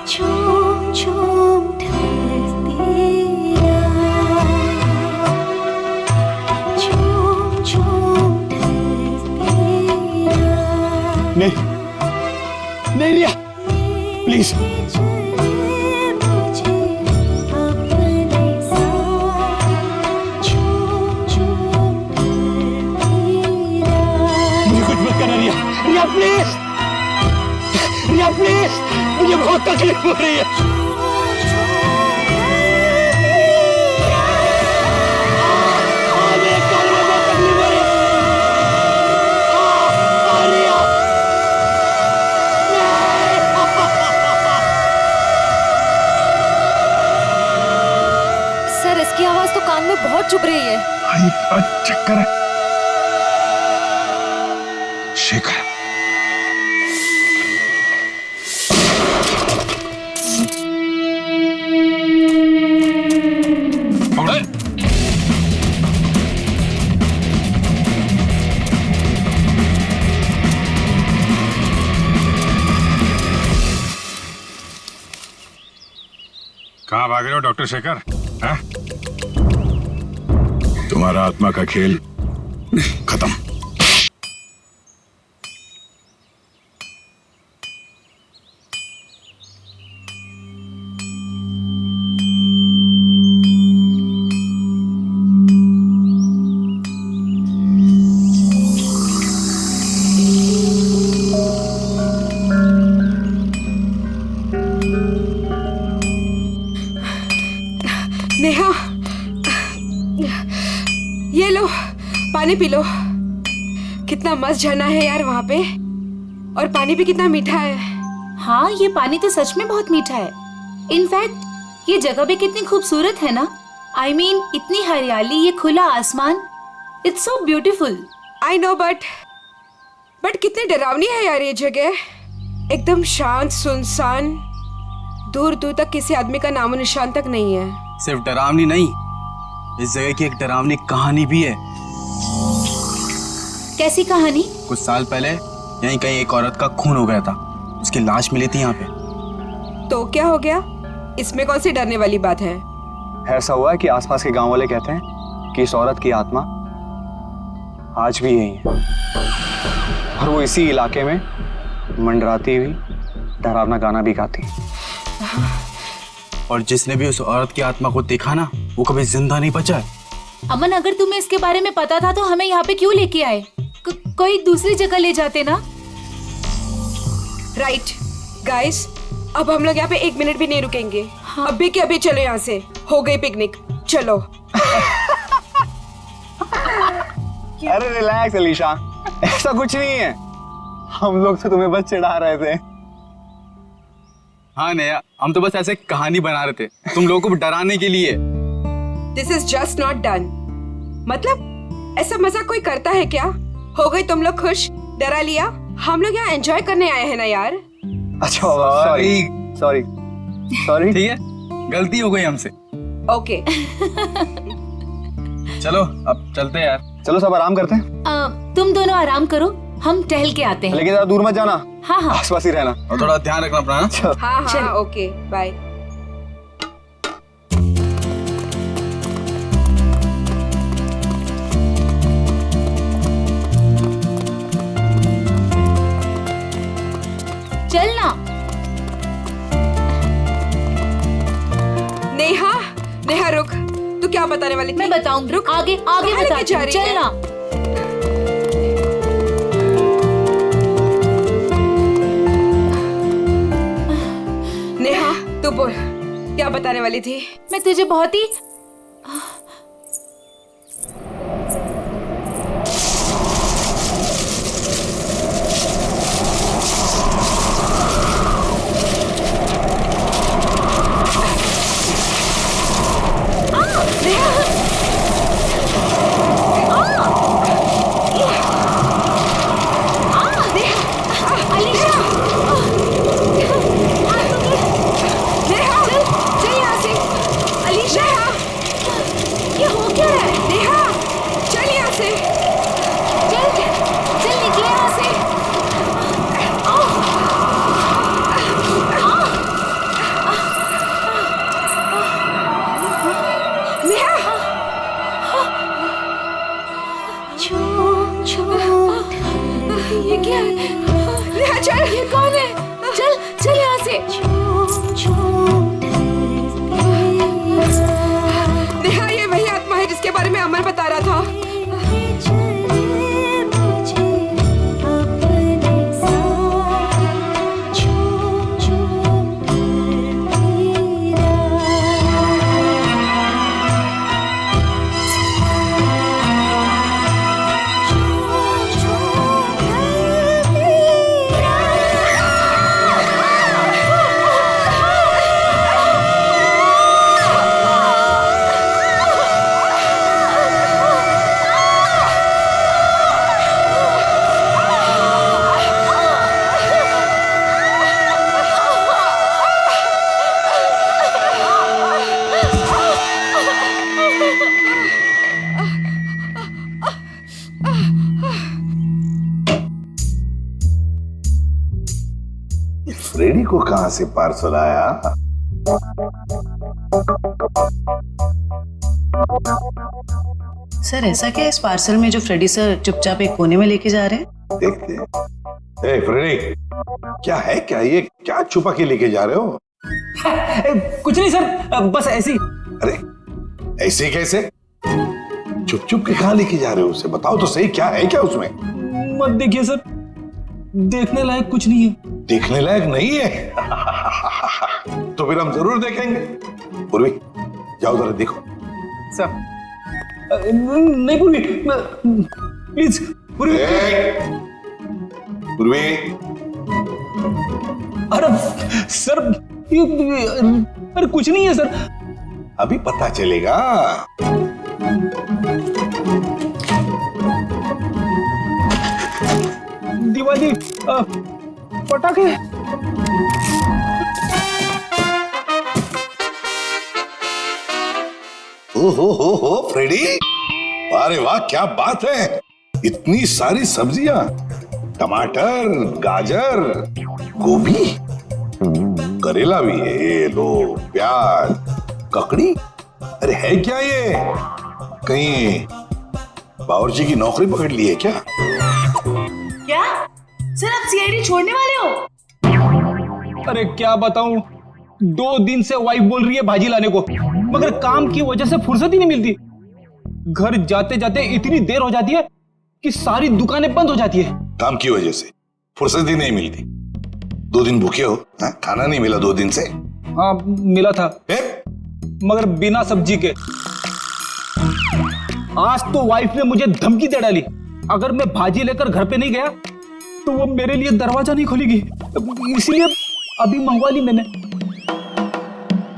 झूम झूम ढलती रात, झूम झूम ढलती रात। नहीं नहीं Riya, please. Riya please, Riya please, मुझे बहुत तकलीफ हो रही है। मेरे कान में बहुत तकलीफ हो रही है। रिया, सर, इसकी आवाज तो कान में बहुत चुभ रही है। चक्कर है। शेखर, कहाँ भाग रहे हो डॉक्टर शेखर? हाँ? तुम्हारा आत्मा का खेल खत्म। नेहा, ये लो पानी पी लो। कितना मस्त झरना है यार वहाँ पे, और पानी भी कितना मीठा है। हाँ, ये पानी तो सच में बहुत मीठा है। इनफैक्ट ये जगह भी कितनी खूबसूरत है ना। I mean, इतनी हरियाली, ये खुला आसमान, it's so beautiful. I know, but कितनी डरावनी है यार ये जगह। एकदम शांत सुनसान, दूर दूर तक किसी आदमी का नामो निशान तक नहीं है। सिर्फ डरावनी नहीं, इस जगह की एक डरावनी कहानी भी है। कैसी कहानी? कुछ साल पहले यहीं कहीं एक औरत का खून हो गया था, उसकी लाश मिली थी यहाँ पे। तो क्या हो गया? इसमें कौन सी डरने वाली बात है? ऐसा हुआ है कि आसपास के गांव वाले कहते हैं कि इस औरत की आत्मा आज भी यही है, और वो इसी इलाके में मंडराती हुई डरावना गाना भी गाती है। और जिसने भी उस औरत की आत्मा को देखा ना, वो कभी जिंदा नहीं बचा है। अमन, अगर तुम्हें इसके बारे में पता था तो हमें यहाँ पे क्यों लेके आए? कोई दूसरी जगह ले जाते ना। राइट गाइस, अब हम लोग यहाँ पे 1 मिनट भी नहीं रुकेंगे। हाँ। अभी के अभी चलो यहाँ से, हो गई पिकनिक, चलो। अरे रिलैक्स अलीशा, ऐसा कुछ नहीं है। हम लोग तो तुम्हें बस चिढ़ा रहे थे। हाँ नया, हम तो बस ऐसे कहानी बना रहे थे तुम लोगों को डराने के लिए। This is just not done. मतलब ऐसा मजाक कोई करता है क्या? हो गई तुम लोग खुश, डरा लिया। हम लोग यहाँ एंजॉय करने आए हैं ना यार। अच्छा, सॉरी सॉरी सॉरी। ठीक है, गलती हो गई हमसे। ओके चलो अब चलते हैं यार। चलो सब आराम करते हैं। तुम दोनों आराम करो, हम टहल के आते हैं। लेकिन ज्यादा दूर मत जाना। हाँ हाँ, आसपास ही रहना। और थोड़ा ध्यान रखना अपना। हाँ हाँ, ओके बाय। चलना। नेहा, नेहा रुक, तू क्या बताने वाली थी? मैं बताऊंगी, रुक, आगे आगे कहाँ लेके बताती जा हूँ, रही है? चलना। नेहा तू बोल, क्या बताने वाली थी? मैं तुझे बहुत ही ये क्या है? नेहा चल। ये कौन है? चल चल यहाँ से। झूम झूम नेहा ये वही आत्मा है जिसके बारे में अमर बता रहा था। चले मुझे अपने साथ झूम झूम ढलती रात। झूम झूम ढलती फ्रेडी को कहां से पार्सल आया? सर ऐसा क्या है इस पार्सल में जो फ्रेडी सर चुपचाप एक कोने में लेके जा रहे हैं? देखते हैं। ए फ्रेडी, क्या है क्या ये? क्या छुपा के लेके जा रहे हो? कुछ नहीं सर, बस ऐसी। अरे ऐसे कैसे? चुप चुप के कहां लेके जा रहे हो? उसे बताओ तो सही, क्या है क्या उसमें? मत देखिए सर, देखने लायक कुछ नहीं है। देखने लायक नहीं है? तो फिर हम जरूर देखेंगे। पूर्वी जाओ जरा देखो। सर नहीं पूर्वी, प्लीज पूर्वी। पूर्वी, अरे सर अरे कुछ नहीं है सर। अभी पता चलेगा। दिवाली पटाखे। हो फ्रेडी, अरे वाह क्या बात है! इतनी सारी सब्जियां, टमाटर, गाजर, गोभी, करेला भी है, ये लो, प्याज, ककड़ी। अरे है क्या ये? कहीं बावर्ची की नौकरी पकड़ ली है क्या? क्या सर आप सीआईडी छोड़ने वाले हो? अरे क्या बताऊं, 2 दिन से वाइफ बोल रही है भाजी लाने को, मगर काम की वजह से फुर्सत ही नहीं मिलती। घर जाते जाते इतनी देर हो जाती है कि सारी दुकानें बंद हो जाती है। काम की वजह से फुर्सत ही नहीं मिलती। 2 दिन भूखे हो? खाना नहीं मिला 2 दिन से? हाँ मिला था, मगर बिना सब्जी के। आज तो वाइफ ने मुझे धमकी दे डाली, अगर मैं भाजी लेकर घर पे नहीं गया तो वो मेरे लिए दरवाजा नहीं खोलेगी, इसलिए अभी मंगवा ली मैंने।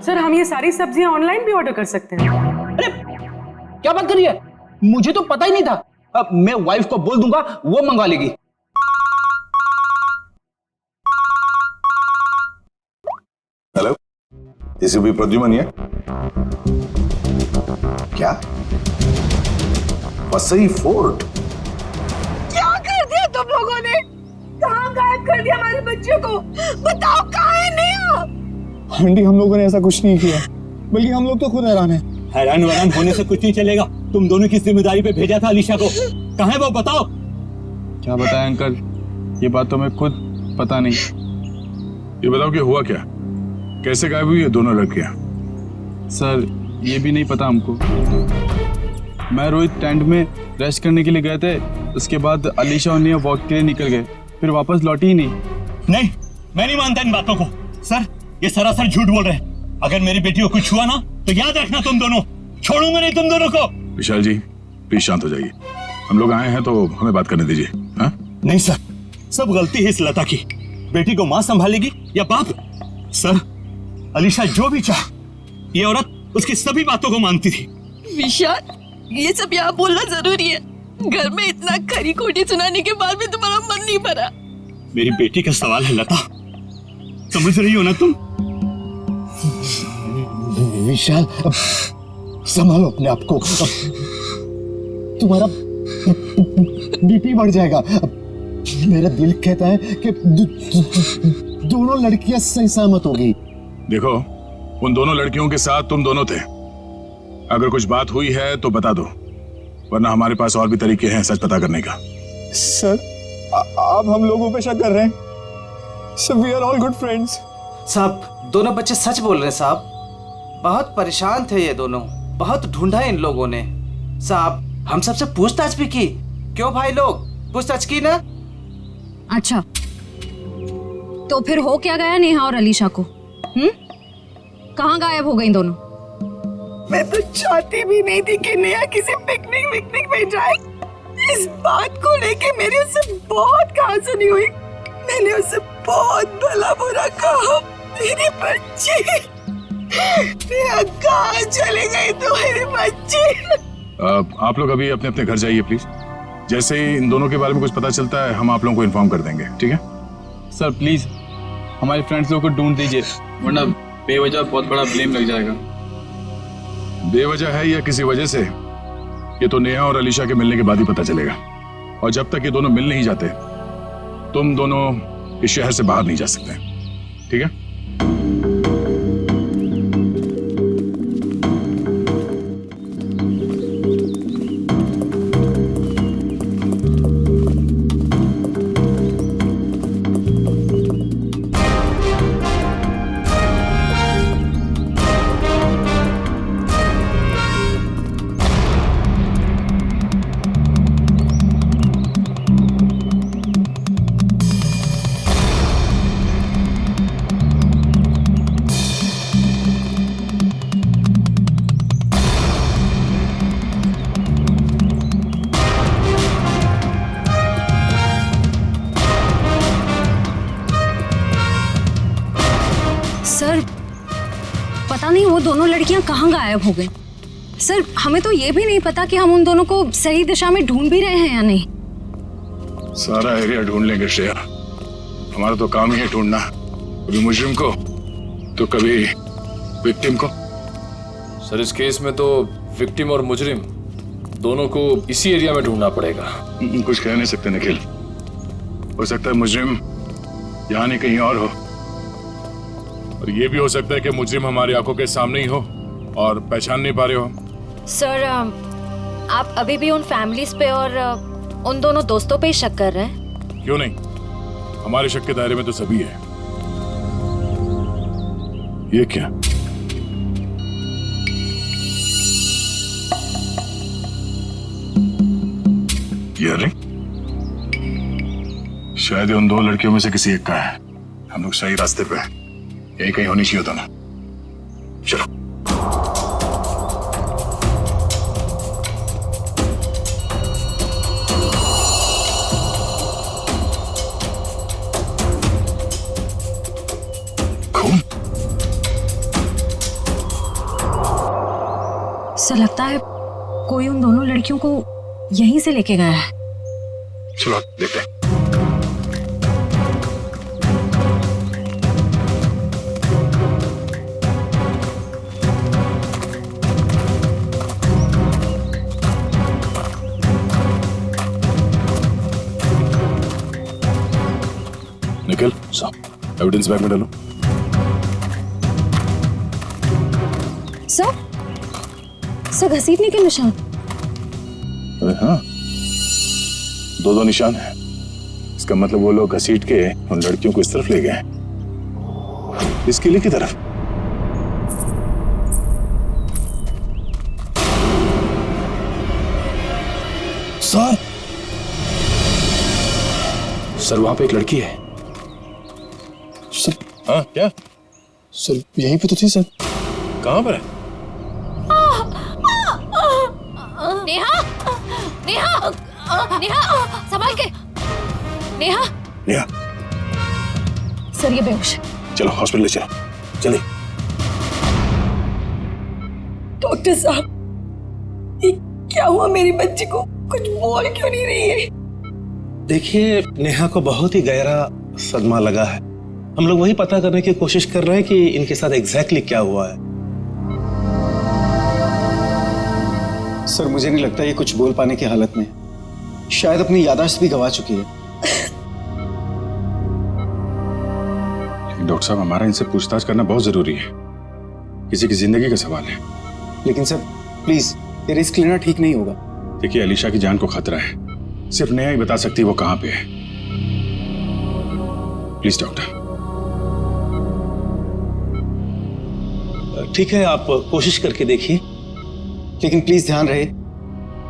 सर हम ये सारी सब्जियां ऑनलाइन भी ऑर्डर कर सकते हैं? अरे क्या बात कर रही है, मुझे तो पता ही नहीं था। अब मैं वाइफ को बोल दूंगा, वो मंगवा लेगी। हेलो, एसीपी प्रद्युमन है क्या? वसई फोर्ट? क्या कर दिया तुम लोगों ने? कहाँ गायब कर दिया हमारे बच्चे को? बताओ कहाँ है नेहा? आंटी हम लोगों ने ऐसा कुछ नहीं किया, बल्कि हम लोग तो खुद हैरान हैं। हैरान वैरान होने से कुछ नहीं चलेगा। तुम दोनों की जिम्मेदारी पे भेजा था अलीशा को, कहाँ है वो बताओ। क्या बताएं अंकल, ये बात तो मैं खुद पता नहीं। ये बताओ कि हुआ क्या, कैसे गायब हुई है दोनों लड़कियां? सर ये भी नहीं पता हमको। मैं रोहित टेंट में रेस्ट करने के लिए गए थे, उसके बाद अलीशा और नेहा वॉक के लिए निकल गए, फिर वापस लौटी ही नहीं। नहीं, मैं नहीं मानता इन बातों को। सर ये सरासर झूठ बोल रहे हैं। अगर मेरी बेटी को कुछ हुआ ना तो याद रखना तुम दोनों, छोड़ूंगा नहीं तुम दोनों को। विशाल जी प्लीज शांत हो जाइए, हम लोग आए हैं तो हमें बात करने दीजिए। हाँ? नहीं सर, सब गलती है इस लता की। बेटी को माँ संभालेगी या बाप? सर अलीशा जो भी चाह, ये औरत उसकी सभी बातों को मानती थी। विशाल ये सब यहाँ बोलना जरूरी है? घर में इतना खरी खोटी सुनाने के बाद भी तुम्हारा मन नहीं भरा? मेरी बेटी का सवाल है लता, समझ रही हो ना तुम? विशाल संभालो अपने आप को, तुम्हारा बीपी बढ़ जाएगा। मेरा दिल कहता है कि दोनों लड़कियां सही सहमत होगी। देखो उन दोनों लड़कियों के साथ तुम दोनों थे, अगर कुछ बात हुई है तो बता दो, वरना हमारे पास और भी तरीके हैं सच पता करने का। सर आप हम लोगों पे शक कर रहे हैं? Sir we are all good friends. साहब दोनों बच्चे सच बोल रहे हैं साहब, बहुत परेशान थे ये दोनों, बहुत ढूंढा इन लोगों ने। साहब हम सबसे पूछताछ भी की, क्यों भाई लोग पूछताछ की ना? अच्छा तो फिर हो क्या गया नेहा और अलीशा को? कहाँ गायब हो गई दोनों? मैं तो चाहती भी नहीं थी कि नेहा किसी पिकनिक में जाए। इस बात को लेके मेरी उससे बहुत कहासुनी हुई। मैंने उससे बहुत भला बुरा कहा। मेरी बच्ची नेहा कहाँ चले गई तो मेरी बच्ची। आप लोग अभी अपने अपने घर जाइए प्लीज। जैसे ही इन दोनों के बारे में कुछ पता चलता है हम आप लोगों को इन्फॉर्म कर देंगे, ठीक है? सर प्लीज हमारे फ्रेंड्स लोग को ढूंढ दीजिए, वरना बेवजह बहुत बड़ा ब्लेम लग जाएगा। बेवजह है या किसी वजह से, ये तो नेहा और अलीशा के मिलने के बाद ही पता चलेगा। और जब तक ये दोनों मिल नहीं जाते तुम दोनों इस शहर से बाहर नहीं जा सकते, ठीक है? सर पता नहीं वो दोनों लड़कियां कहाँ गायब हो गई। सर हमें तो ये भी नहीं पता कि हम उन दोनों को सही दिशा में ढूंढ भी रहे हैं या नहीं। सारा एरिया ढूंढ लेंगे श्रेया, हमारा तो काम ही है ढूंढना, कभी मुजरिम को तो कभी विक्टिम को। सर इस केस में तो विक्टिम और मुजरिम दोनों को इसी एरिया में ढूंढना पड़ेगा। कुछ कह नहीं सकते निखिल, हो सकता है मुजरिम यहाँ नहीं कहीं और हो, और ये भी हो सकता है कि मुजरिम हमारी आंखों के सामने ही हो और पहचान नहीं पा रहे हो। सर आप अभी भी उन फैमिलीज पे और उन दोनों दोस्तों पे ही शक कर रहे हैं? क्यों नहीं, हमारे शक के दायरे में तो सभी है। ये क्या? ये रिंग शायद उन दो लड़कियों में से किसी एक का है। हम लोग सही रास्ते पे हैं, यही कहीं होनी चाहिए तो ना। चलो खून। सर लगता है कोई उन दोनों लड़कियों को यहीं से लेके गया है। चलो देखते हैं। निकल एविडेंस बैग में डालो। सर घसीटने के निशान। अरे हाँ, दो निशान है। इसका मतलब वो लोग घसीट के उन लड़कियों को इस तरफ ले गए, इस किले की तरफ। सर वहां पे एक लड़की है। सर हाँ क्या? सर यहीं पे तो थी सर। कहां पर है? नेहा नेहा नेहा संभाल के। नेहा नेहा सर ये बेहोश। चलो हॉस्पिटल ले चलो जल्दी। डॉक्टर साहब ये क्या हुआ मेरी बच्ची को? कुछ बोल क्यों नहीं रही है? देखिए नेहा को बहुत ही गहरा सदमा लगा है। हम लोग वही पता करने की कोशिश कर रहे हैं कि इनके साथ एग्जैक्टली क्या हुआ है। सर मुझे नहीं लगता ये कुछ बोल पाने की हालत में है। शायद अपनी याददाश्त भी गंवा चुकी है। डॉक्टर साहब हमारा इनसे पूछताछ करना बहुत जरूरी है, किसी की जिंदगी का सवाल है। लेकिन सर प्लीज ये रिस्क लेना ठीक नहीं होगा। देखिए अलीशा की जान को खतरा है, सिर्फ नेहा ही बता सकती है वो कहाँ पे है। Please doctor. ठीक है, आप कोशिश करके देखिए, लेकिन प्लीज ध्यान रहे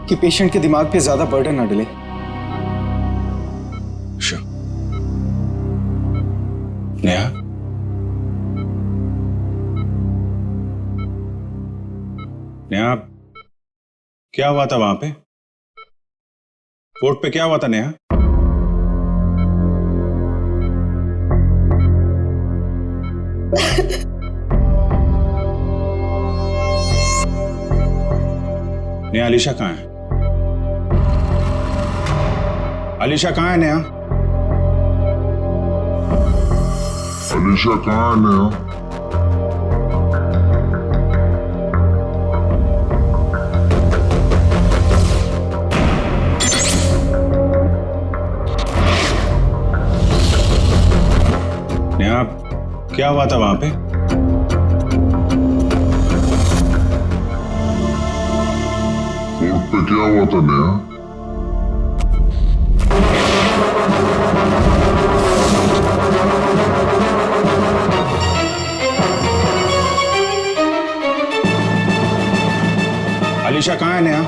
कि पेशेंट के दिमाग पे ज्यादा बर्डन ना डले। Sure. नेहा, नेहा, क्या हुआ था वहां पे? कोर्ट पे क्या हुआ था नेहा? नेहा, अलीशा कहाँ है? अलीशा कहाँ है नेहा? अलीशा कहाँ है नेहा? नेहा, क्या हुआ था वहां पे? कोर्ट पे क्या हुआ था नेहा? अलीशा कहाँ है नेहा?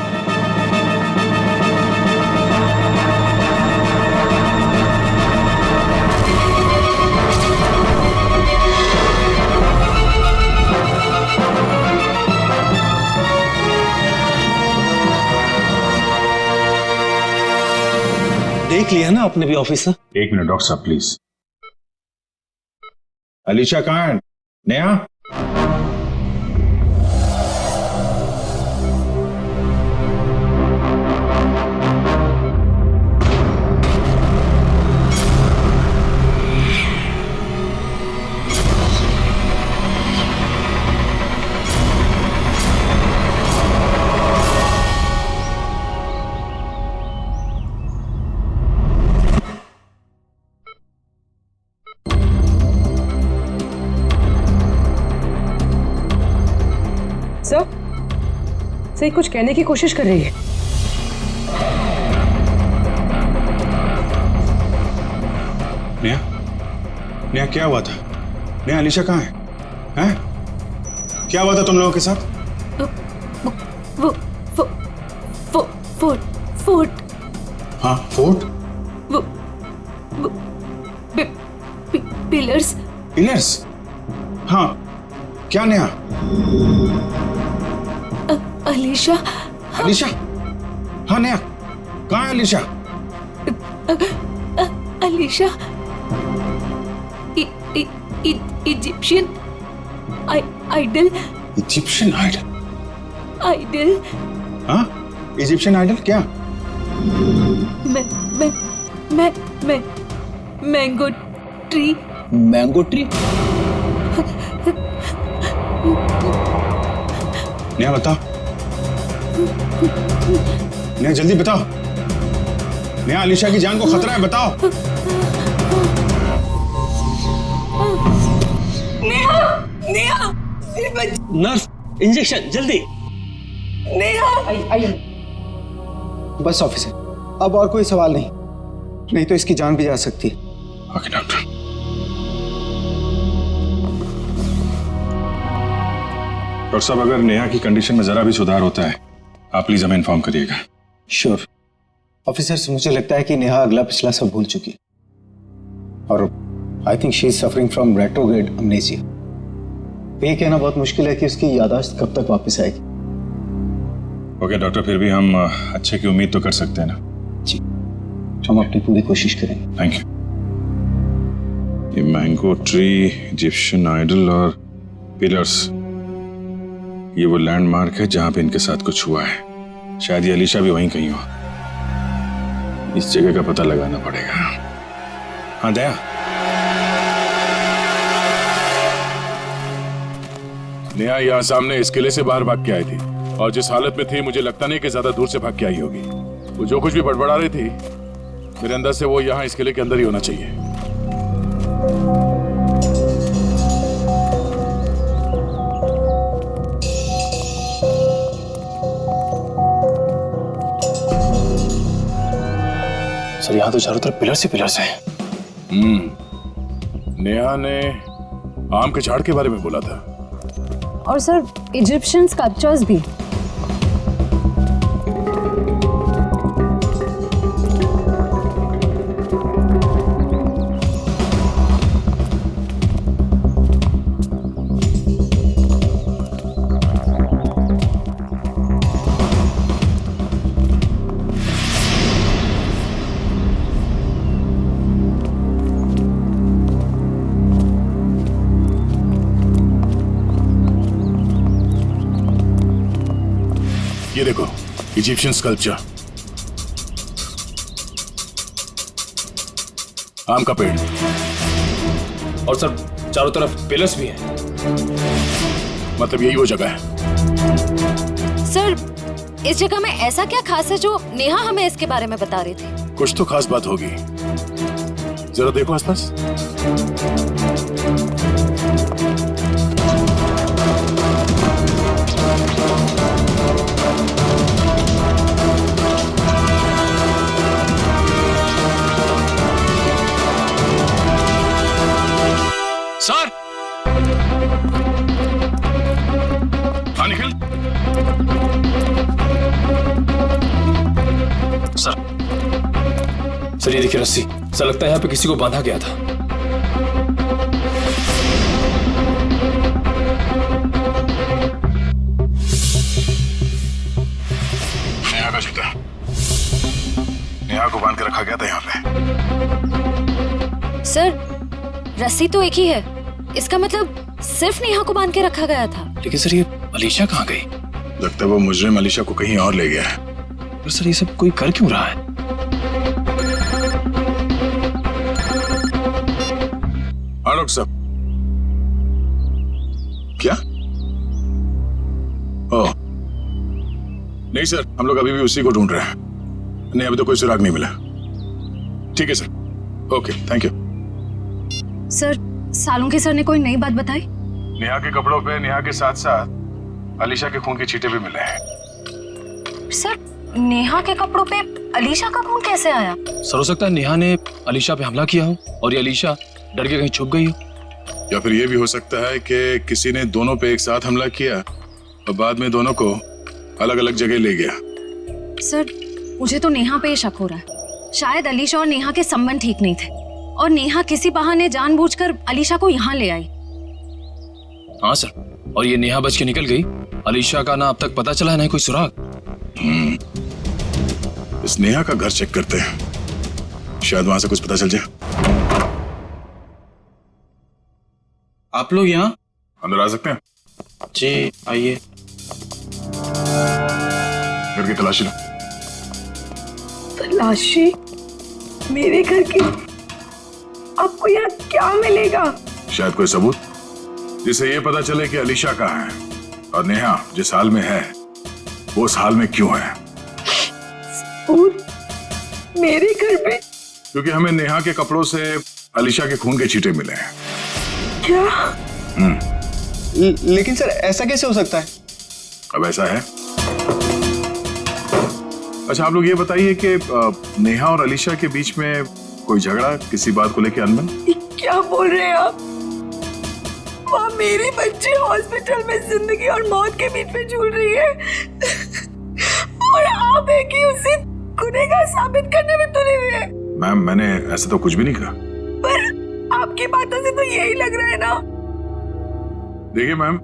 देख लिया ना आपने भी ऑफिसर। एक मिनट डॉक्टर साहब प्लीज। अलीशा कहाँ है नेहा? सही कुछ कहने की कोशिश कर रही है। नेहा, नेहा क्या हुआ था? नेहा, अलीशा कहाँ है? हैं? क्या हुआ था तुम लोगों के साथ? फोर्ट। हाँ, फोर्ट? पिलर्स। पिलर्स? हाँ, क्या नेहा? अलीशा। अलीशा? हाँ नेहा, कहाँ है Alisha? Alisha Egyptian idol. Egyptian idol? Idol? हाँ, इजिप्शियन आइडल क्या? Mango tree. Mango tree? Neha बताओ, नेहा जल्दी बताओ। नेहा, अलीशा की जान को खतरा है, बताओ। नेहा, नेहा, नर्स, इंजेक्शन जल्दी। नेहा। बस ऑफिसर, अब और कोई सवाल नहीं, नहीं तो इसकी जान भी जा सकती है। Okay doctor. डॉक्टर साहब, अगर नेहा की कंडीशन में जरा भी सुधार होता है, आप प्लीज हमें इन्फॉर्म करिएगा। श्योर ऑफिसर, मुझे लगता है कि नेहा अगला पिछला सब भूल चुकी है और I think she is suffering from retrograde amnesia. ये कहना बहुत मुश्किल है कि उसकी याददाश्त कब तक वापस आएगी। ओके डॉक्टर, फिर भी हम अच्छे की उम्मीद तो कर सकते हैं ना? जी, हम अपनी पूरी कोशिश करेंगे। Thank you. ये मैंगो ट्री, इजिप्शियन आइडल और पिलर्स, ये वो लैंडमार्क है जहां पे इनके साथ कुछ हुआ है। शायद ये अलीशा भी वहीं कहीं हो। इस जगह का पता लगाना पड़ेगा। हाँ दया, नेहा यहाँ सामने इस किले से बाहर भाग के आई थी और जिस हालत में थी मुझे लगता नहीं कि ज्यादा दूर से भाग के आई होगी। वो जो कुछ भी बड़बड़ा रही थी, मेरे अंदर से वो यहाँ इस किले के अंदर ही होना चाहिए। सर, यहाँ तो चारों तरफ पिलर्स ही पिलर्स हैं। नेहा ने आम के झाड़ के बारे में बोला था। और सर इजिप्शियन स्कल्पचर्स भी। ये देखो, इजिप्शियन स्कल्पचर, आम का पेड़, और सर चारों तरफ पिलर्स भी हैं। मतलब यही वो जगह है। सर इस जगह में ऐसा क्या खास है जो नेहा हमें इसके बारे में बता रही थी? कुछ तो खास बात होगी, जरा देखो आसपास। सर हाँ निखिल। सर ये देखिए रस्सी, सर लगता है यहाँ पे किसी को बांधा गया था। नेहा का जूता, नेहा को बांध के रखा गया था यहाँ पे। सर रस्सी तो एक ही है, इसका मतलब सिर्फ नेहा को बांध के रखा गया था। लेकिन सर ये अलीशा कहाँ गई? लगता है वो मुजरिम अलीशा को कहीं और ले गया है। पर सर ये सब कोई कर क्यों रहा है? हाँ डॉक्टर साहब। क्या? ओह नहीं सर, हम लोग अभी भी उसी को ढूंढ रहे हैं। नहीं अभी तो कोई सुराग नहीं मिला। ठीक है sir, okay thank you. Sir Salunke sir ने कोई नई बात बताई? नेहा के कपड़ों पे नेहा के साथ साथ अलीशा के खून के छींटे भी मिले हैं। सर नेहा के कपड़ों पे अलीशा का खून कैसे आया? सर हो सकता है नेहा ने अलीशा पे हमला किया हो और ये अलीशा डर के कहीं छुप गई हो। या फिर ये भी हो सकता है कि किसी ने दोनों पे एक साथ हमला किया और बाद में दोनों को अलग अलग जगह ले गया। सर मुझे तो नेहा पे शक हो रहा है। शायद अलीशा और नेहा के संबंध ठीक नहीं थे और नेहा किसी बहाने जानबूझकर अलीशा को यहाँ ले आई। हाँ सर, और ये नेहा बच के निकल गई। अलीशा का ना अब तक पता चला है ना कोई सुराग। इस नेहा का घर चेक करते हैं, शायद वहां से कुछ पता चल जाए। आप लोग यहाँ अंदर आ सकते हैं? जी आइए। घर की तलाशी लो। तलाशी? मेरे घर की? आपको यहाँ क्या मिलेगा? शायद कोई सबूत जिससे ये पता चले कि अलीशा कहाँ है और नेहा जिस हाल में है वो उस हाल में क्यों है। सबूत? मेरे घर पे? क्योंकि हमें नेहा के कपड़ों से अलीशा के खून के छींटे मिले हैं। क्या? लेकिन सर ऐसा कैसे हो सकता है? अब ऐसा है। अच्छा आप लोग ये बताइए कि नेहा और अलीशा के बीच में कोई झगड़ा किसी बात को लेकर अनबन? क्या बोल रहे हैं आप? वहाँ मेरी बच्ची हॉस्पिटल में जिंदगी और मौत के बीच में झूल रही है और आप है कि उसे गुनहगार साबित करने में तुले हुए हैं। मैम मैंने ऐसा तो कुछ भी नहीं कहा। पर आपकी बातों से तो यही लग रहा है ना। देखिए मैम,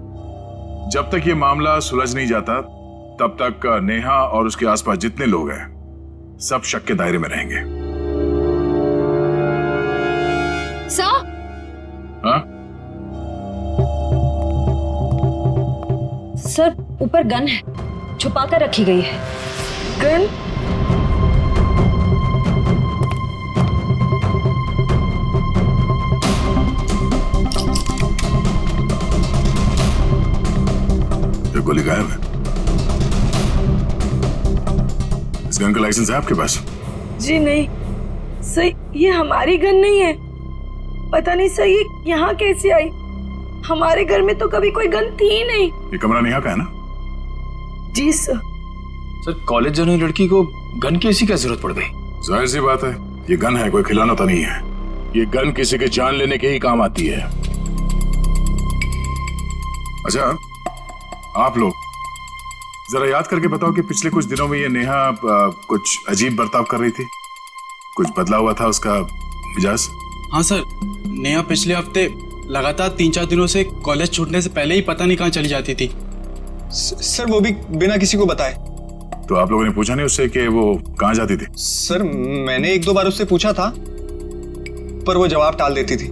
जब तक ये मामला सुलझ नहीं जाता तब तक नेहा और उसके आसपास जितने लोग हैं सब शक के दायरे में रहेंगे। सर? हाँ? सर ऊपर गन है, छुपा कर रखी गई है। गन? ये गोली गायब है। इस गन का लाइसेंस है आपके पास? जी नहीं सर, ये हमारी गन नहीं है। पता नहीं सर ये यहाँ कैसे आई। हमारे घर में तो कभी कोई गन थी ही नहीं। ये कमरा नेहा का है ना? जी सर। सर कॉलेज जाने लड़की को गन की ऐसी क्या जरूरत पड़ गई? जाहिर सी बात है, ये गन है, कोई खिलौना तो नहीं है। ये गन किसी के जान लेने के ही काम आती है। अच्छा, आप लोग जरा याद करके बताओ कि पिछले कुछ दिनों में ये नेहा कुछ अजीब बर्ताव कर रही थी, कुछ बदला हुआ था उसका मिजाज? हाँ सर, नेहा पिछले हफ्ते लगातार 3-4 दिनों से कॉलेज छूटने से पहले ही पता नहीं कहाँ चली जाती थी। सर वो भी बिना किसी को बताए। तो आप लोगों ने पूछा नहीं उससे कि वो कहाँ जाती थी? सर मैंने 1-2 बार उससे पूछा था, पर वो जवाब टाल देती थी,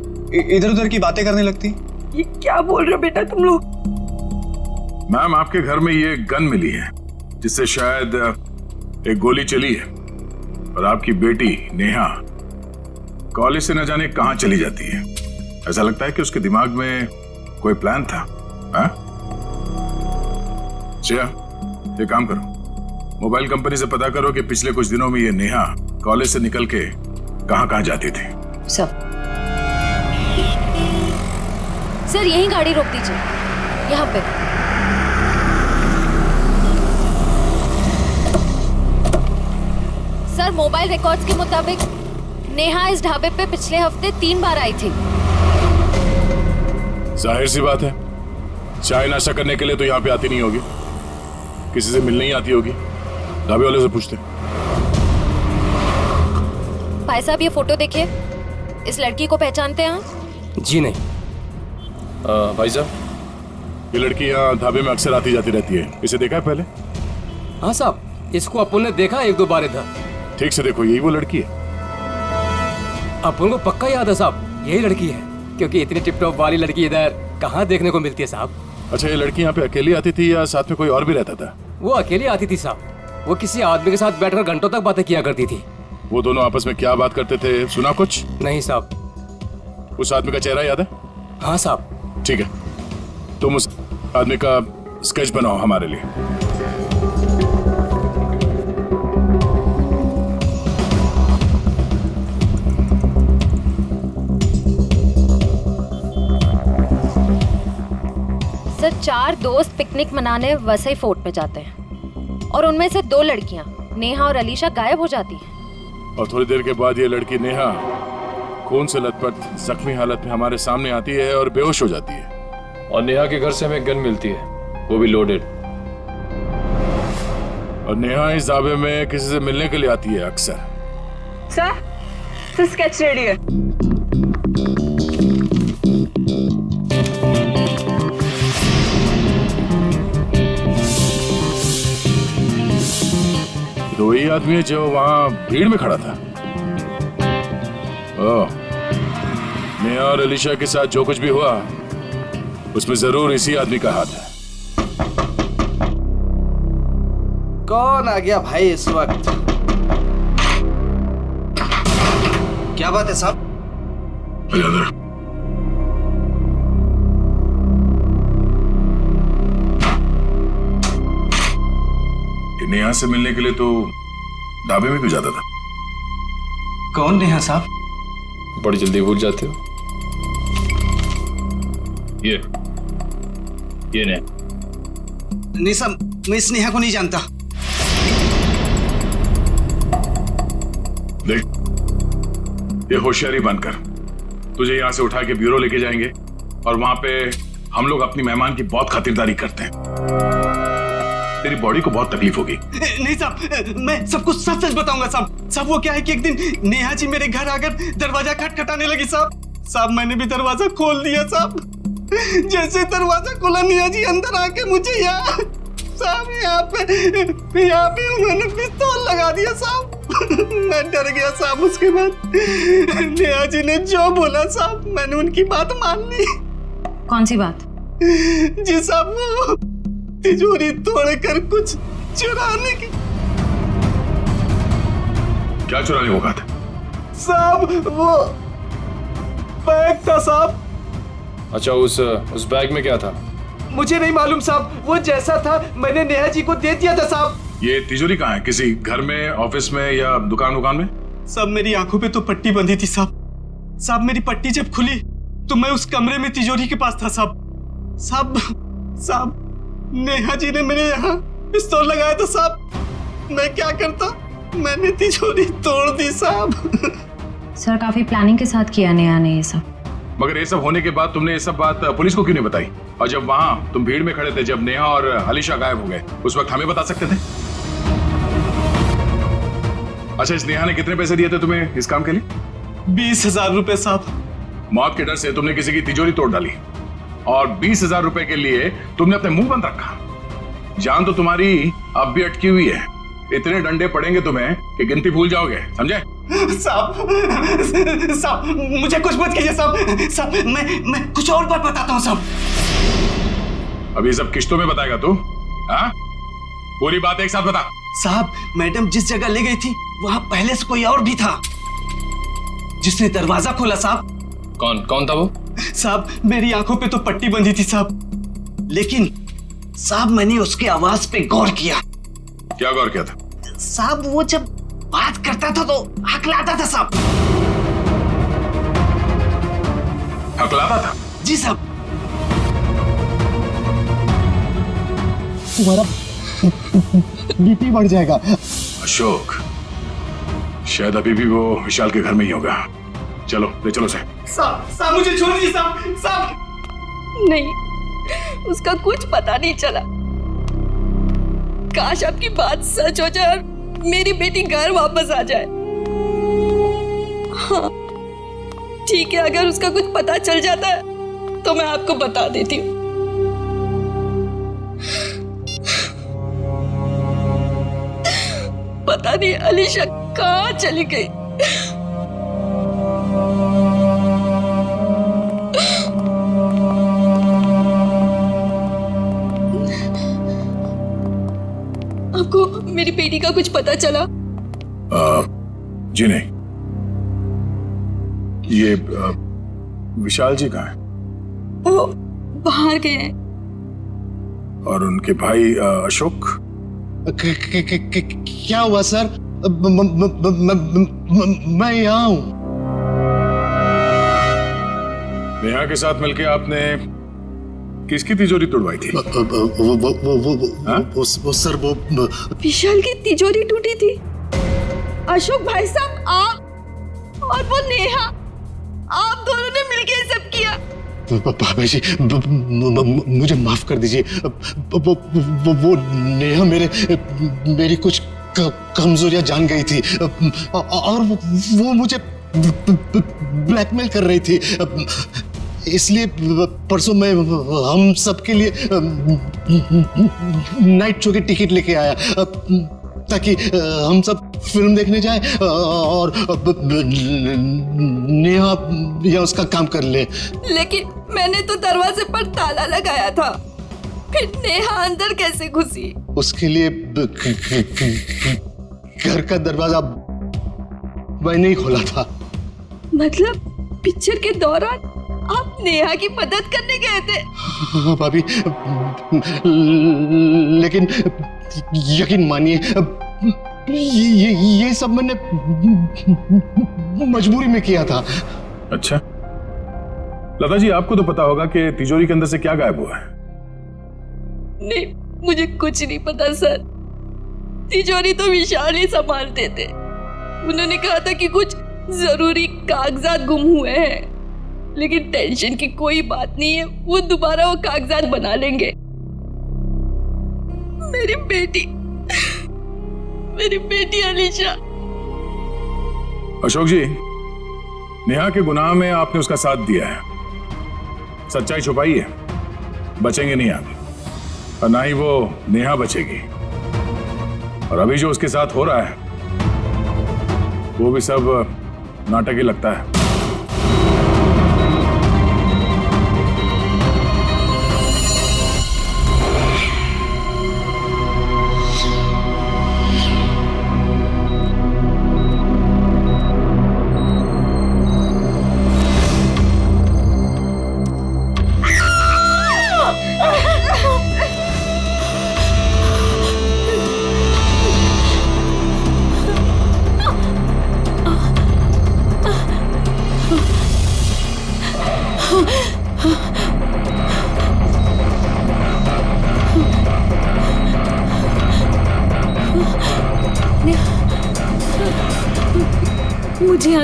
इधर उधर की बातें करने लगती। ये क्या बोल रहे हो बेटा तुम लोग? मैम, आपके घर में ये गन मिली है जिससे शायद एक गोली चली है, और आपकी बेटी नेहा कॉलेज से न जाने कहां चली जाती है। ऐसा लगता है कि उसके दिमाग में कोई प्लान था। हाँ? श्रेया, ये काम करो, मोबाइल कंपनी से पता करो कि पिछले कुछ दिनों में ये नेहा कॉलेज से निकल के कहां जाती थी। सर यहीं गाड़ी रोक दीजिए, यहाँ पे। सर मोबाइल रिकॉर्ड्स के मुताबिक नेहा इस ढाबे पे पिछले हफ्ते 3 बार आई थी। जाहिर सी बात है, चाय नाश्ता करने के लिए तो यहाँ पे आती नहीं होगी, किसी से मिलने ही आती होगी। ढाबे वाले से पूछते। भाई साहब ये फोटो देखिए, इस लड़की को पहचानते हैं आप? जी नहीं। भाई साहब, ये लड़की यहाँ ढाबे में अक्सर आती जाती रहती है, इसे देखा है पहले? हाँ साहब, इसको अपन ने देखा 1-2 बार इधर। ठीक से देखो, यही वो लड़की है। अपन को पक्का याद है साहब, यही लड़की है, क्योंकि इतनी टिप टॉप वाली लड़की इधर कहाँ देखने को मिलती है साहब। अच्छा, ये लड़की यहाँ पे अकेली आती थी या साथ में कोई और भी रहता था? वो अकेली आती थी साहब, वो किसी आदमी के साथ बैठकर घंटों तक बातें किया करती थी। वो दोनों आपस में क्या बात करते थे, सुना कुछ? नहीं साहब। उस आदमी का चेहरा याद है? हाँ साहब। ठीक है, तुम उस आदमी का स्केच बनाओ हमारे लिए। सर 4 दोस्त पिकनिक मनाने वसई फोर्ट में जाते हैं, और उनमें से 2 लड़कियां नेहा और अलीशा गायब हो जाती हैं। और थोड़ी देर के बाद ये लड़की नेहा खून से लथपथ जख्मी हालत में हमारे सामने आती है और बेहोश हो जाती है। और नेहा के घर से हमें गन मिलती है, वो भी लोडेड। और नेहा इस ढाबे में किसी से मिलने के लिए आती है अक्सर। सर स्केच रेडी है। तो वही आदमी है जो वहां भीड़ में खड़ा था। ओह, नेहा और अलीशा के साथ जो कुछ भी हुआ उसमें जरूर इसी आदमी का हाथ है। कौन आ गया भाई इस वक्त? क्या बात है साहब? नेहा से मिलने के लिए तो ढाबे में क्यों जाता था? कौन नेहा साहब? बड़ी जल्दी भूल जाते हो। ये नहीं साहब, मैं इस नेहा को नहीं जानता। देख, ये होशियारी बनकर तुझे यहां से उठा के ब्यूरो लेके जाएंगे, और वहां पे हम लोग अपनी मेहमान की बहुत खातिरदारी करते हैं। तेरी बॉडी को बहुत तकलीफ होगी। नहीं साहब, मैं सब कुछ सच सच बताऊंगा साहब। साहब वो क्या है कि एक दिन नेहा जी मेरे घर आकर दरवाजा खटखटाने लगी साहब। मैंने भी दरवाजा खोल दिया साहब। जैसे दरवाजा खोला, नेहा जी अंदर आके मुझे यहाँ पे उन्होंने पिस्तौल लगा दिया साहब। मैं डर गया साहब। उसके बाद नेहा जी ने जो बोला साहब, मैंने उनकी बात मान ली। कौन सी बात? जी साहब, वो तिजोरी तोड़कर कुछ चुराने की। क्या चुराने को कहा था? साहब वो बैग था साहब। अच्छा, उस बैग में क्या था? मुझे नहीं मालूम साहब, वो जैसा था मैंने नेहा जी को दे दिया था साहब। ये तिजोरी कहाँ है? किसी घर में, ऑफिस में या दुकान में? साहब मेरी आंखों पे तो पट्टी बंधी थी साहब। मेरी पट्टी जब खुली तो मैं उस कमरे में तिजोरी के पास था साहब। नेहा जी ने मेरे यहाँ पिस्तौल लगाया था साहब। मैं क्या करता, मैंने तिजोरी तोड़ दी साहब। सर काफी प्लानिंग के साथ किया नेहा ने ये सब। मगर ये सब होने के बाद तुमने ये सब बात पुलिस को क्यों नहीं बताई? और जब वहां तुम भीड़ में खड़े थे, जब नेहा और अलीशा गायब हो गए, उस वक्त हमें बता सकते थे। अच्छा, इस नेहा ने कितने पैसे दिए थे तुम्हें इस काम के लिए? 20,000 रुपए साहब। मौत के डर से तुमने किसी की तिजोरी तोड़ डाली और 20,000 रुपए के लिए तुमने अपने मुंह बंद रखा। जान तो तुम्हारी अब भी अटकी हुई है। इतने डंडे पड़ेंगे तुम्हें कि गिनती भूल जाओगे, समझे? साहब मुझे कुछ मत कीजिए साहब। मैं कुछ और बात बताता हूँ साहब। अभी सब किश्तों में बताएगा तू? हाँ, पूरी बात एक साथ बता। साहब, मैडम जिस जगह ले गई थी वहां पहले से कोई और भी था जिसने दरवाजा खोला साहब। कौन था वो? साहब, मेरी आंखों पे तो पट्टी बंधी थी साहब, लेकिन साहब मैंने उसके आवाज पे गौर किया। क्या गौर किया था? साहब, वो जब बात करता था तो हकलाता था साहब। हकलाता था? जी साहब। तुम्हारा बीपी बढ़ जाएगा। अशोक, शायद अभी भी वो विशाल के घर में ही होगा। चलो ले चलो से। साहब मुझे छोड़ दीजिए साहब। नहीं, उसका कुछ पता नहीं चला। काश आपकी बात सच हो जाए और मेरी बेटी घर वापस आ जाए। हाँ ठीक है, अगर उसका कुछ पता चल जाता है तो मैं आपको बता देती हूँ। पता नहीं अलीशा कहाँ चली गई। आपको मेरी बेटी का कुछ पता चला? जी नहीं। ये विशाल जी कहाँ है? वो बाहर गए हैं। और उनके भाई अशोक? क्या हुआ सर? मैं यहाँ हूँ। नेहा के साथ मिलके आपने किसकी तिजोरी तोड़वाई थी? वो सर वो विशाल की तिजोरी टूटी थी। अशोक भाई साहब, आप और वो नेहा, आप दोनों ने मिलके ये सब किया। भाभी जी, मुझे माफ कर दीजिए। वो नेहा मेरी कुछ कमजोरियां जान गई थी और वो मुझे ब्लैकमेल कर रही थी। इसलिए परसों मैं हम सबके लिए नाइट शो की टिकट लेके आया ताकि हम सब फिल्म देखने जाएं और नेहा या उसका काम कर ले। लेकिन मैंने तो दरवाजे पर ताला लगाया था, फिर नेहा अंदर कैसे घुसी? उसके लिए घर का दरवाजा मैंने ही खोला था। मतलब पिक्चर के दौरान आप नेहा की मदद करने गए थे? हाँ भाभी, लेकिन यकीन मानिए ये सब मैंने मजबूरी में किया था। अच्छा, लता जी आपको तो पता होगा कि तिजोरी के अंदर से क्या गायब हुआ है? नहीं, मुझे कुछ नहीं पता सर। तिजोरी तो विशाल ही संभालते थे। उन्होंने कहा था कि कुछ जरूरी कागजात गुम हुए हैं, लेकिन टेंशन की कोई बात नहीं है, वो दोबारा वो कागजात बना लेंगे। मेरी बेटी अलीशा। अशोक जी, नेहा के गुनाह में आपने उसका साथ दिया है। सच्चाई छुपाई है, बचेंगे नहीं आप, और ना ही वो नेहा बचेगी। और अभी जो उसके साथ हो रहा है वो भी सब नाटक ही लगता है।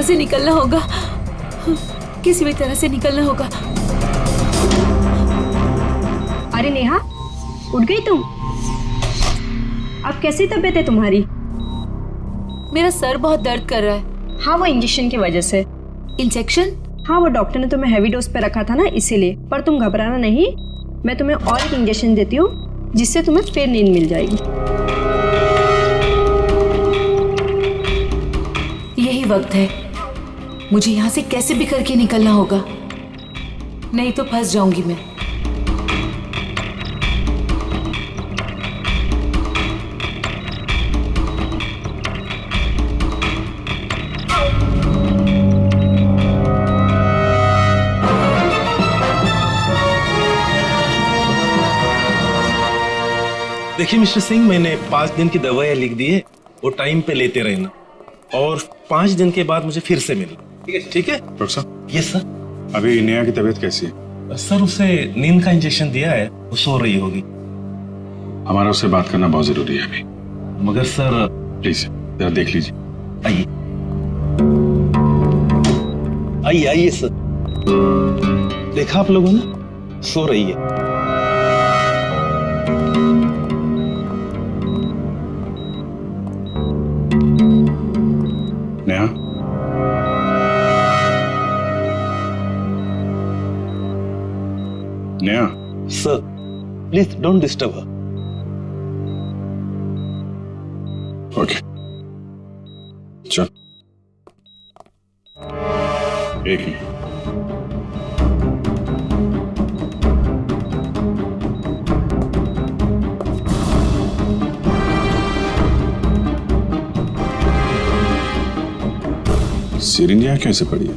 यहाँ से निकलना होगा, किसी भी तरह से निकलना होगा। अरे नेहा, उठ गई तुम? अब कैसी तबीयत है तुम्हारी? मेरा सर बहुत दर्द कर रहा है। हाँ, वो इंजेक्शन की वजह से। इंजेक्शन? हाँ, वो डॉक्टर ने तुम्हें हैवी डोज पे रखा था ना, इसीलिए। पर तुम घबराना नहीं, मैं तुम्हें और एक इंजेक्शन देती हूँ जिससे तुम्हें फिर नींद मिल जाएगी। यही वक्त है, मुझे यहाँ से कैसे भी करके निकलना होगा, नहीं तो फंस जाऊंगी मैं। देखिए मिस्टर सिंह, मैंने 5 दिन की दवाइयाँ लिख दी है, वो टाइम पे लेते रहना और 5 दिन के बाद मुझे फिर से मिलना। ठीक है डॉक्टर साहब? Yes sir. अभी नेहा की तबीयत कैसी है? सर, उसे नींद का इंजेक्शन दिया है, वो सो रही होगी। हमारा उससे बात करना बहुत जरूरी है अभी। मगर सर प्लीज जरा देख लीजिए। आइए आइए आइए सर। देखा आप लोगों ने, सो रही है। Neha, Neha. Sir please don't disturb her. Okay, चल। एक मिनट। सिरिंज यहाँ कैसे पड़ी है?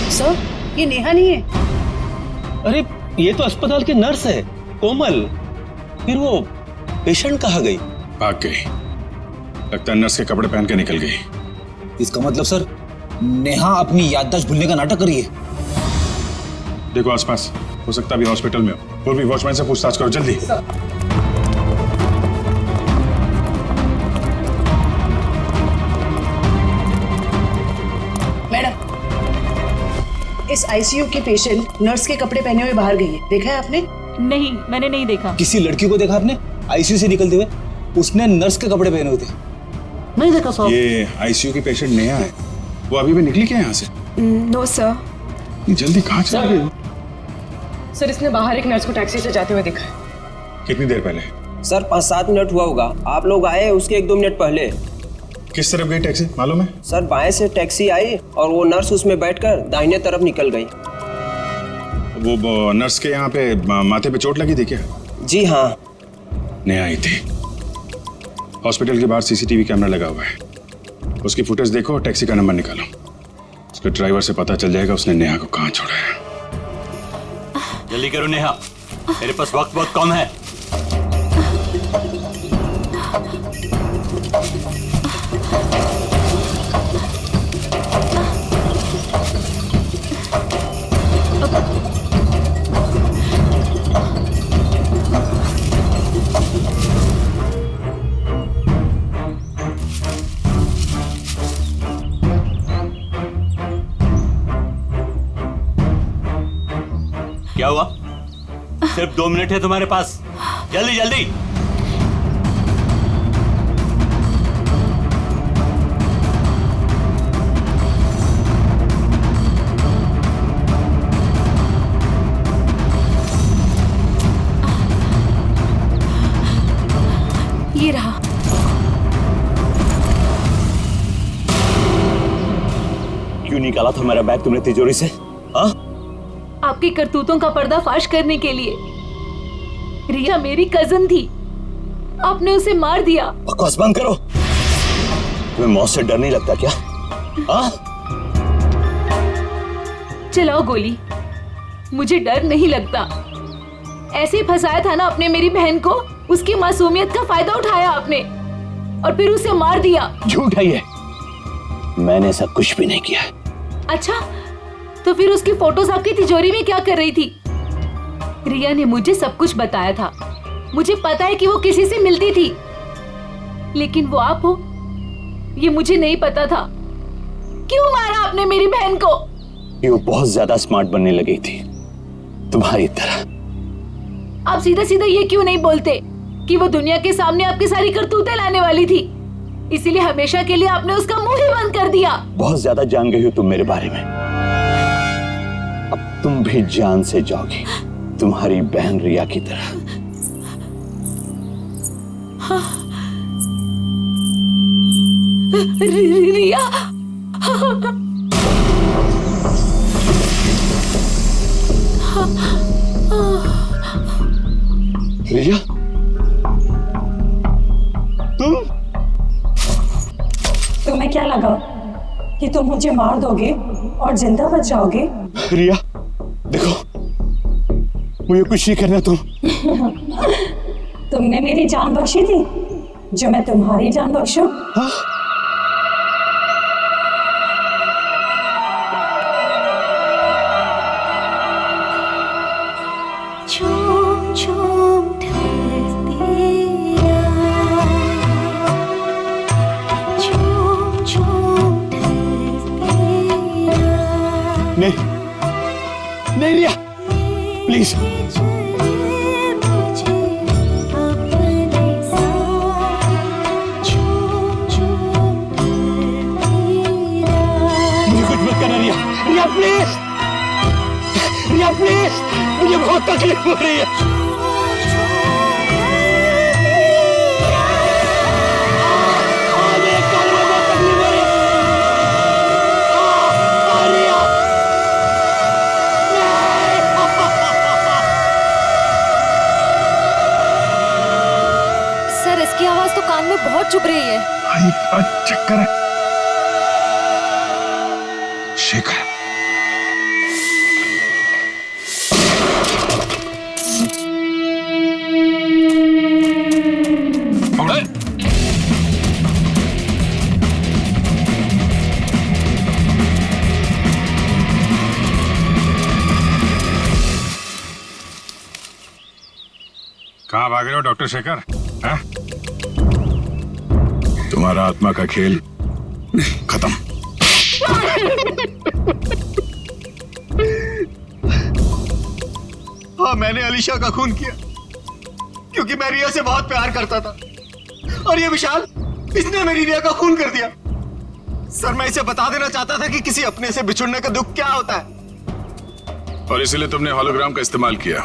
सर, ये नेहा नहीं है। अरे ये तो अस्पताल की नर्स है, कोमल। फिर वो पेशेंट कहाँ गई? भाग गई। लगता है नर्स के कपड़े पहन के निकल गई। इसका मतलब सर, नेहा अपनी याददाश्त भूलने का नाटक कर रही है। देखो आसपास, हो सकता है अभी हॉस्पिटल में हो। और भी वॉचमैन से पूछताछ करो जल्दी। मैडम, इस आईसीयू की पेशेंट नर्स के कपड़े पहने हुए बाहर गई है, देखा है आपने? नहीं, मैंने नहीं देखा। किसी लड़की को देखा आपने आईसीयू से निकलते हुए? उसने नर्स के कपड़े पहने हुए थे। नहीं देखा साहब। ये आईसीयू की पेशेंट नेहा है, वो अभी भी निकली क्या यहाँ से? No sir. जल्दी कहाँ चली गई? सर, इसने बाहर एक नर्स को टैक्सी से जाते हुए देखा है। कितनी देर पहले? सर 5-7 मिनट हुआ होगा। आप लोग आए उसके 1-2 मिनट पहले। किस तरफ गई टैक्सी मालूम है? सर बाएं से टैक्सी आई और वो नर्स उसमें बैठकर दाहिने तरफ निकल गई। वो नर्स के यहाँ पे माथे पे चोट लगी थी क्या? जी हाँ। नेहा आई थी। हॉस्पिटल के बाहर सीसीटीवी कैमरा लगा हुआ है, उसकी फुटेज देखो और टैक्सी का नंबर निकालो। उसके ड्राइवर से पता चल जाएगा उसने नेहा को कहाँ छोड़ा है। जल्दी करो नेहा, मेरे पास वक्त बहुत कम है। क्या हुआ? सिर्फ 2 मिनट है तुम्हारे पास, जल्दी जल्दी। ये रहा। क्यों निकाला था मेरा बैग तुमने तिजोरी से? हाँ? आपकी करतूतों का पर्दाफाश करने के लिए। रिया मेरी कजन थी, आपने उसे मार दिया। बकवास बंद करो। तुम्हें मौत से डर नहीं लगता क्या? हाँ? चलाओ गोली, मुझे डर नहीं लगता। ऐसे ही फंसाया था ना आपने मेरी बहन को, उसकी मासूमियत का फायदा उठाया आपने और फिर उसे मार दिया। झूठ है ये, मैंने ऐसा कुछ भी नहीं किया। अच्छा, तो फिर उसकी फोटोज आपकी तिजोरी में क्या कर रही थी? रिया ने मुझे सब कुछ बताया था। मुझे पता है कि वो किसी से मिलती थी, लेकिन वो आप हो ये मुझे नहीं पता था। क्यों मारा आपने मेरी बहन को? वो बहुत ज्यादा स्मार्ट बनने लगी थी तुम्हारी तरह। आप सीधा सीधा ये क्यों नहीं बोलते कि वो दुनिया के सामने आपकी सारी करतूतें लाने वाली थी, इसीलिए हमेशा के लिए आपने उसका मुंह ही बंद कर दिया। बहुत ज्यादा जान गई हो तुम मेरे बारे में, अब तुम भी जान से जाओगी तुम्हारी बहन रिया की तरह। रिया रिया, तुम्हें क्या लगा कि तुम मुझे मार दोगे और जिंदा बच जाओगे? रिया देखो, मुझे कुछ नहीं करना। तुमने मेरी जान बख्शी थी, जो मैं तुम्हारी जान बख्शूं? नहीं नहीं रिया, प्लीज। मुझे कुछ मत करना रिया, रिया प्लीज, रिया प्लीज, मुझे बहुत तकलीफ हो रही है। इसकी आवाज तो कान में बहुत चुभ रही है। चक्कर है। शेखर, कहाँ भाग रहे हो डॉक्टर शेखर? है? तुम्हारा आत्मा का खेल खत्म। हाँ, मैंने अलीशा का खून किया क्योंकि मैं रिया से बहुत प्यार करता था, और ये विशाल, इसने मेरी रिया का खून कर दिया। सर, मैं इसे बता देना चाहता था कि किसी अपने से बिछुड़ने का दुख क्या होता है, और इसीलिए तुमने होलोग्राम का इस्तेमाल किया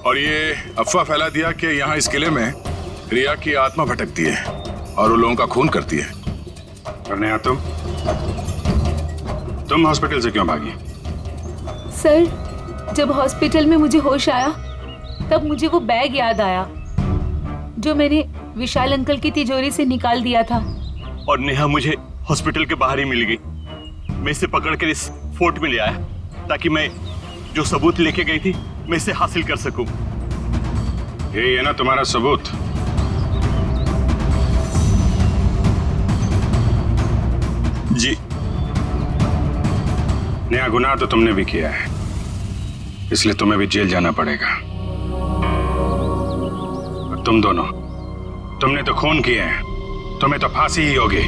और ये अफवाह फैला दिया कि यहाँ इस किले में रिया की आत्मा भटकती है और वो लोगों का खून करती है। और नेहा, तुम हॉस्पिटल से क्यों भागी? सर, जब हॉस्पिटल में मुझे होश आया तब मुझे वो बैग याद आया जो मैंने विशाल अंकल की तिजोरी से निकाल दिया था। और नेहा मुझे हॉस्पिटल के बाहर ही मिल गई। मैं इसे पकड़कर इस फोर्ट में ले आया ताकि मैं जो सबूत लेके गई थी मैं इसे हासिल कर सकूं। यही है ना तुम्हारा सबूत? जी। नया गुनाह तो तुमने भी किया है, इसलिए तुम्हें भी जेल जाना पड़ेगा। और तुम दोनों, तुमने तो खून किए हैं, तुम्हें तो फांसी ही होगी।